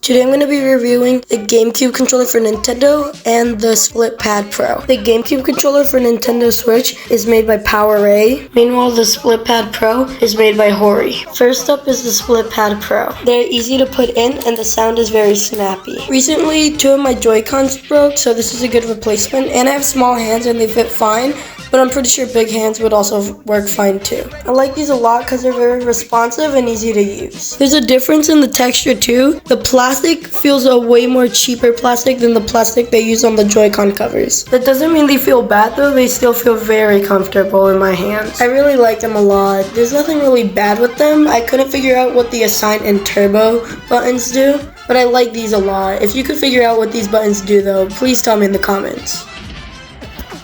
Today I'm going to be reviewing the GameCube controller for Nintendo and the Split Pad Pro. The GameCube controller for Nintendo Switch is made by PowerA. Meanwhile, the Split Pad Pro is made by Hori. First up is the Split Pad Pro. They're easy to put in and the sound is very snappy. Recently, 2 of my Joy-Cons broke, so this is a good replacement. And I have small hands and they fit fine, but I'm pretty sure big hands would also work fine too. I like these a lot because they're very responsive and easy to use. There's a difference in the texture too. The plastic feels a way more cheaper plastic than the plastic they use on the Joy-Con covers. That doesn't mean they feel bad though, they still feel very comfortable in my hands. I really like them a lot. There's nothing really bad with them. I couldn't figure out what the assign and turbo buttons do, but I like these a lot. If you could figure out what these buttons do though, please tell me in the comments.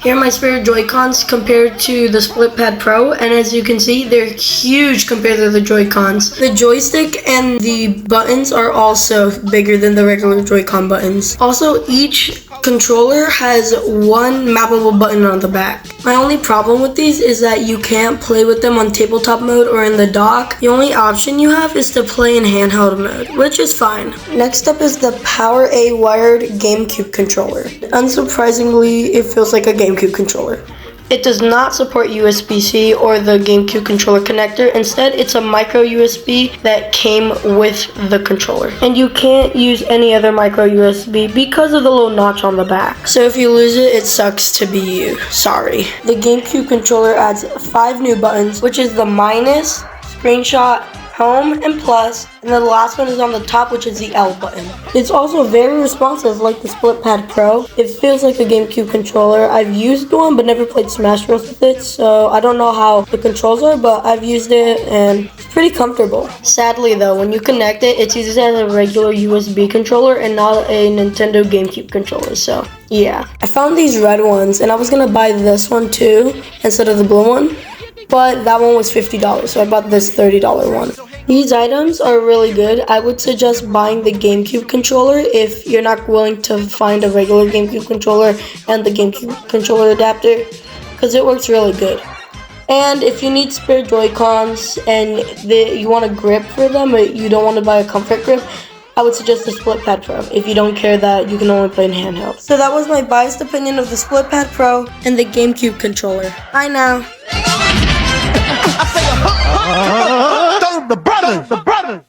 Here are my spare Joy-Cons compared to the Split Pad Pro, and as you can see, they're huge compared to the Joy-Cons. The joystick and the buttons are also bigger than the regular Joy-Con buttons. Also, each controller has one mappable button on the back. My only problem with these is that you can't play with them on tabletop mode or in the dock. The only option you have is to play in handheld mode, which is fine. Next up is the PowerA wired GameCube controller. Unsurprisingly, it feels like a GameCube controller. It does not support USB-C or the GameCube controller connector. Instead, it's a micro USB that came with the controller. And you can't use any other micro USB because of the little notch on the back. So if you lose it, it sucks to be you. Sorry. The GameCube controller adds 5 new buttons, which is the minus, screenshot, home, and plus, and then the last one is on the top, which is the L button. It's also very responsive like the Split Pad Pro. It feels like a GameCube controller. I've used one but never played Smash Bros with it, so I don't know how the controls are, but I've used it and it's pretty comfortable. Sadly though, when you connect it, it's used as a regular USB controller and not a Nintendo GameCube controller, so yeah. I found these red ones and I was gonna buy this one too instead of the blue one, but that one was $50, so I bought this $30 one. These items are really good. I would suggest buying the GameCube controller if you're not willing to find a regular GameCube controller and the GameCube controller adapter, because it works really good. And if you need spare Joy-Cons and you want a grip for them, but you don't want to buy a comfort grip, I would suggest the Split Pad Pro if you don't care that you can only play in handheld. So that was my biased opinion of the Split Pad Pro and the GameCube controller. Bye now. The brother.